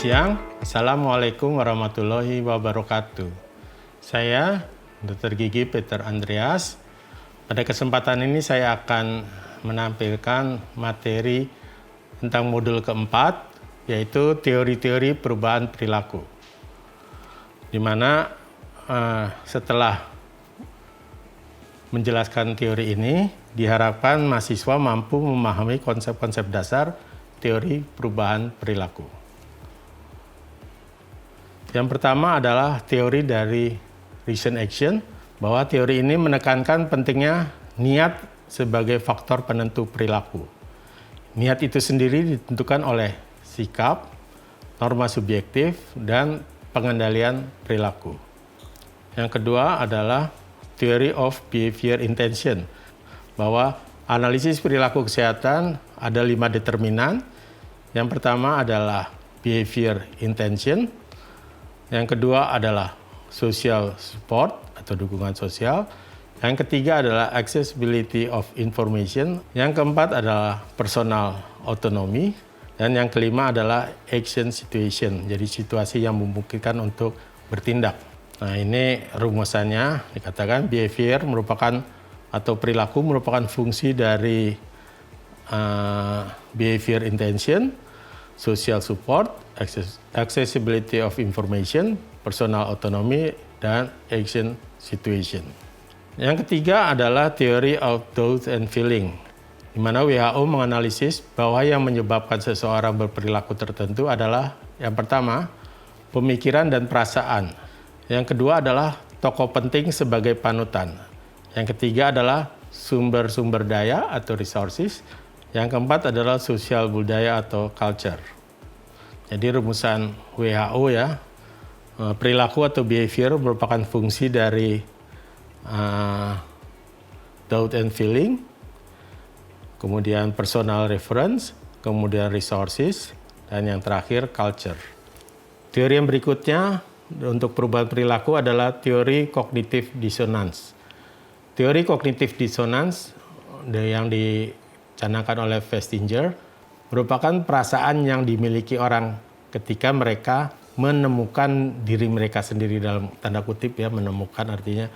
siang, Assalamualaikum warahmatullahi wabarakatuh. Saya Dr. Gigi Peter Andreas. Pada kesempatan ini saya akan menampilkan materi tentang modul keempat, yaitu teori-teori perubahan perilaku. Di mana setelah menjelaskan teori ini, diharapkan mahasiswa mampu memahami konsep-konsep dasar teori perubahan perilaku. Yang pertama adalah teori dari reason action, bahwa teori ini menekankan pentingnya niat sebagai faktor penentu perilaku. Niat itu sendiri ditentukan oleh sikap, norma subjektif, dan pengendalian perilaku. Yang kedua adalah theory of behavior intention, bahwa analisis perilaku kesehatan ada 5 determinan. Yang pertama adalah behavior intention, yang kedua adalah social support atau dukungan sosial, yang ketiga adalah accessibility of information, yang keempat adalah personal autonomy, dan yang kelima adalah action situation, jadi situasi yang memungkinkan untuk bertindak. Nah, ini rumusannya dikatakan behavior merupakan atau perilaku merupakan fungsi dari behavior intention, social support, accessibility of information, personal autonomy, dan action situation. Yang ketiga adalah theory of thought and feeling, di mana WHO menganalisis bahwa yang menyebabkan seseorang berperilaku tertentu adalah yang pertama, pemikiran dan perasaan. Yang kedua adalah tokoh penting sebagai panutan. Yang ketiga adalah sumber-sumber daya atau resources. Yang keempat adalah sosial budaya atau culture. Jadi rumusan WHO ya, perilaku atau behavior merupakan fungsi dari thought and feeling, kemudian personal reference, kemudian resources, dan yang terakhir culture. Teori yang berikutnya untuk perubahan perilaku adalah teori cognitive dissonance. Teori cognitive dissonance yang dicanangkan oleh Festinger merupakan perasaan yang dimiliki orang ketika mereka menemukan diri mereka sendiri, dalam tanda kutip ya, menemukan artinya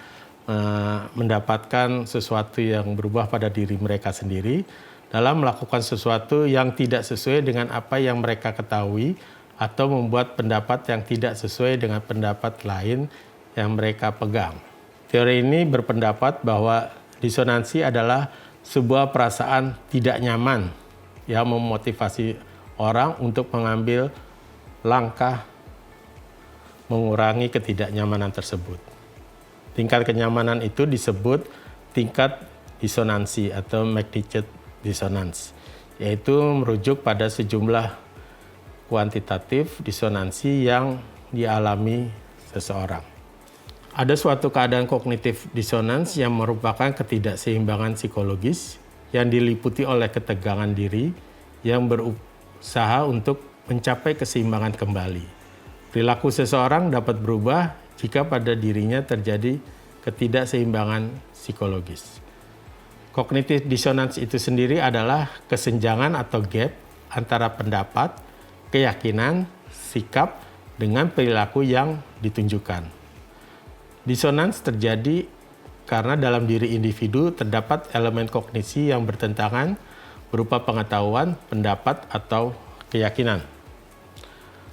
mendapatkan sesuatu yang berubah pada diri mereka sendiri dalam melakukan sesuatu yang tidak sesuai dengan apa yang mereka ketahui atau membuat pendapat yang tidak sesuai dengan pendapat lain yang mereka pegang. Teori ini berpendapat bahwa disonansi adalah sebuah perasaan tidak nyaman yang memotivasi orang untuk mengambil langkah mengurangi ketidaknyamanan tersebut. Tingkat kenyamanan itu disebut tingkat disonansi atau magnitude dissonance, yaitu merujuk pada sejumlah kuantitatif disonansi yang dialami seseorang. Ada suatu keadaan kognitif dissonance yang merupakan ketidakseimbangan psikologis yang diliputi oleh ketegangan diri yang berusaha untuk mencapai keseimbangan kembali. Perilaku seseorang dapat berubah jika pada dirinya terjadi ketidakseimbangan psikologis. Cognitive dissonance itu sendiri adalah kesenjangan atau gap antara pendapat, keyakinan, sikap dengan perilaku yang ditunjukkan. Dissonance terjadi karena dalam diri individu terdapat elemen kognisi yang bertentangan berupa pengetahuan, pendapat, atau keyakinan.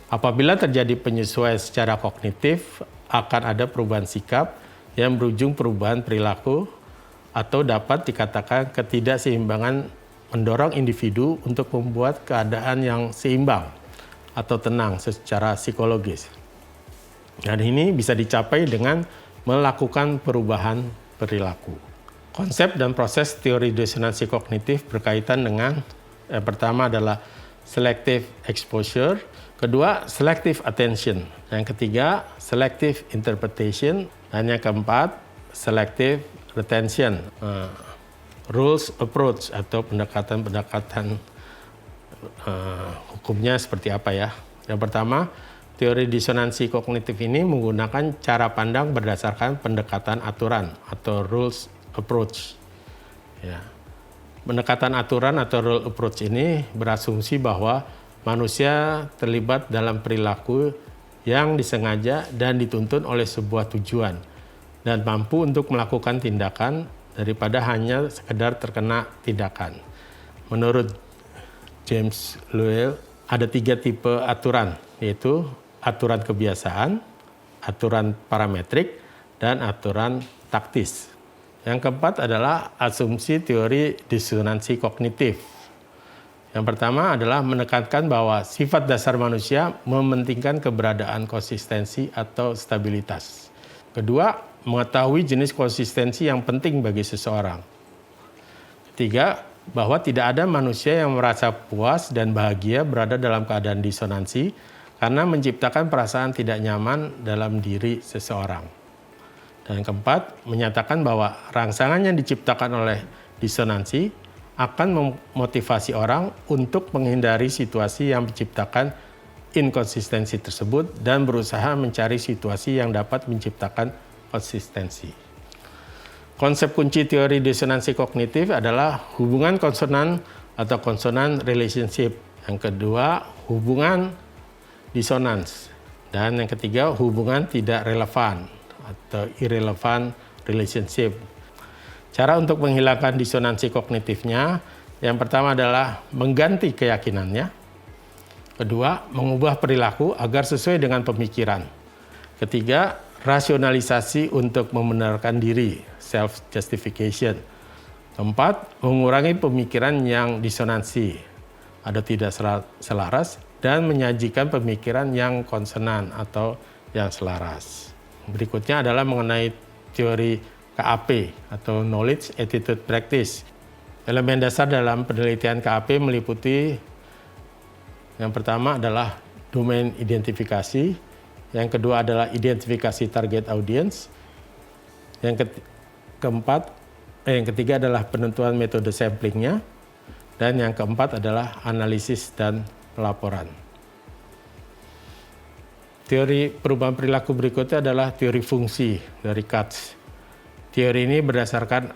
Apabila terjadi penyesuaian secara kognitif, akan ada perubahan sikap yang berujung perubahan perilaku atau dapat dikatakan ketidakseimbangan mendorong individu untuk membuat keadaan yang seimbang atau tenang secara psikologis. Dan ini bisa dicapai dengan melakukan perubahan perilaku. Konsep dan proses teori disonansi kognitif berkaitan dengan yang pertama adalah selective exposure, kedua selective attention, yang ketiga selective interpretation, dan yang keempat selective retention. Rules approach atau pendekatan hukumnya seperti apa ya? Yang pertama, teori disonansi kognitif ini menggunakan cara pandang berdasarkan pendekatan aturan atau rules approach. Ya. Pendekatan aturan atau rule approach ini berasumsi bahwa manusia terlibat dalam perilaku yang disengaja dan dituntun oleh sebuah tujuan dan mampu untuk melakukan tindakan daripada hanya sekedar terkena tindakan. Menurut James Loewe, ada 3 tipe aturan, yaitu aturan kebiasaan, aturan parametrik, dan aturan taktis. Yang keempat adalah asumsi teori disonansi kognitif. Yang pertama adalah menekankan bahwa sifat dasar manusia mementingkan keberadaan konsistensi atau stabilitas. Kedua, mengetahui jenis konsistensi yang penting bagi seseorang. Ketiga, bahwa tidak ada manusia yang merasa puas dan bahagia berada dalam keadaan disonansi karena menciptakan perasaan tidak nyaman dalam diri seseorang. Dan keempat, menyatakan bahwa rangsangan yang diciptakan oleh disonansi akan memotivasi orang untuk menghindari situasi yang menciptakan inkonsistensi tersebut dan berusaha mencari situasi yang dapat menciptakan konsistensi. Konsep kunci teori disonansi kognitif adalah hubungan konsonan atau konsonan relationship. Yang kedua, hubungan disonans. Dan yang ketiga, hubungan tidak relevan atau irrelevant relationship. Cara untuk menghilangkan disonansi kognitifnya, yang pertama adalah mengganti keyakinannya. Kedua, mengubah perilaku agar sesuai dengan pemikiran. Ketiga, rasionalisasi untuk membenarkan diri, self-justification. Keempat, mengurangi pemikiran yang disonansi atau tidak selaras dan menyajikan pemikiran yang konsonan atau yang selaras. Berikutnya adalah mengenai teori KAP atau Knowledge Attitude Practice. Elemen dasar dalam penelitian KAP meliputi yang pertama adalah domain identifikasi, yang kedua adalah identifikasi target audience, yang ketiga adalah penentuan metode samplingnya, dan yang keempat adalah analisis dan pelaporan. Teori perubahan perilaku berikutnya adalah teori fungsi dari Katz. Teori ini berdasarkan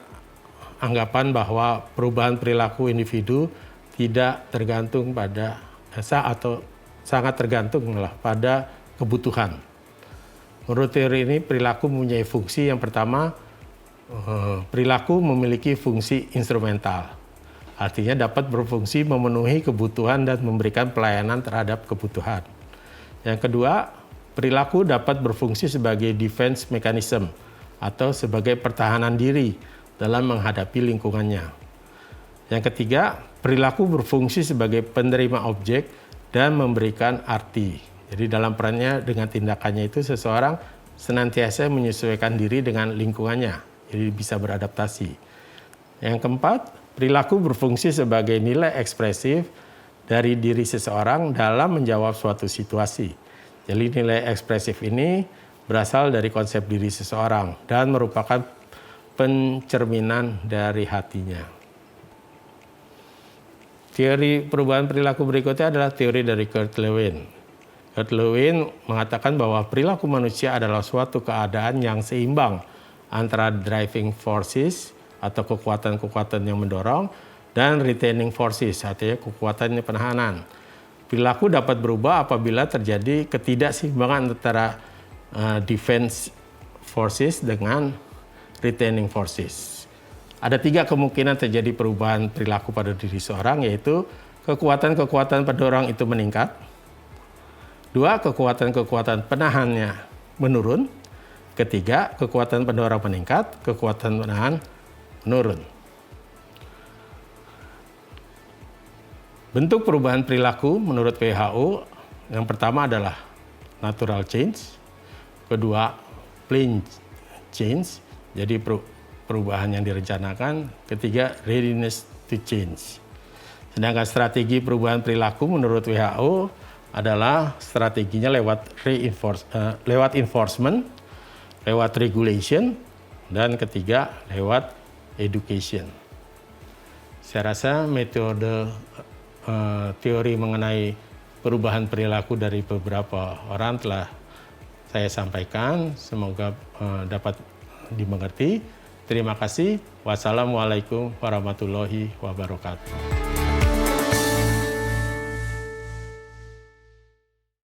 anggapan bahwa perubahan perilaku individu tidak tergantung pada atau sangat tergantung pada kebutuhan. Menurut teori ini, perilaku mempunyai fungsi. Yang pertama, perilaku memiliki fungsi instrumental. Artinya dapat berfungsi memenuhi kebutuhan dan memberikan pelayanan terhadap kebutuhan. Yang kedua, perilaku dapat berfungsi sebagai defense mechanism atau sebagai pertahanan diri dalam menghadapi lingkungannya. Yang ketiga, perilaku berfungsi sebagai penerima objek dan memberikan arti. Jadi dalam perannya dengan tindakannya itu seseorang senantiasa menyesuaikan diri dengan lingkungannya, jadi bisa beradaptasi. Yang keempat, perilaku berfungsi sebagai nilai ekspresif dari diri seseorang dalam menjawab suatu situasi. Jadi nilai ekspresif ini berasal dari konsep diri seseorang dan merupakan pencerminan dari hatinya. Teori perubahan perilaku berikutnya adalah teori dari Kurt Lewin. Kurt Lewin mengatakan bahwa perilaku manusia adalah suatu keadaan yang seimbang antara driving forces atau kekuatan-kekuatan yang mendorong dan retaining forces, artinya kekuatan penahanan. Perilaku dapat berubah apabila terjadi ketidakseimbangan antara defense forces dengan retaining forces. Ada 3 kemungkinan terjadi perubahan perilaku pada diri seorang, yaitu kekuatan-kekuatan pendorong itu meningkat, 2, kekuatan-kekuatan penahannya menurun, ketiga, kekuatan pendorong meningkat, kekuatan penahan menurun. Bentuk perubahan perilaku menurut WHO yang pertama adalah natural change, kedua planned change, jadi perubahan yang direncanakan, ketiga readiness to change. Sedangkan strategi perubahan perilaku menurut WHO adalah strateginya lewat enforcement, lewat regulation, dan ketiga lewat education. Saya rasa metode teori mengenai perubahan perilaku dari beberapa orang telah saya sampaikan. Semoga dapat dimengerti. Terima kasih. Wassalamualaikum warahmatullahi wabarakatuh.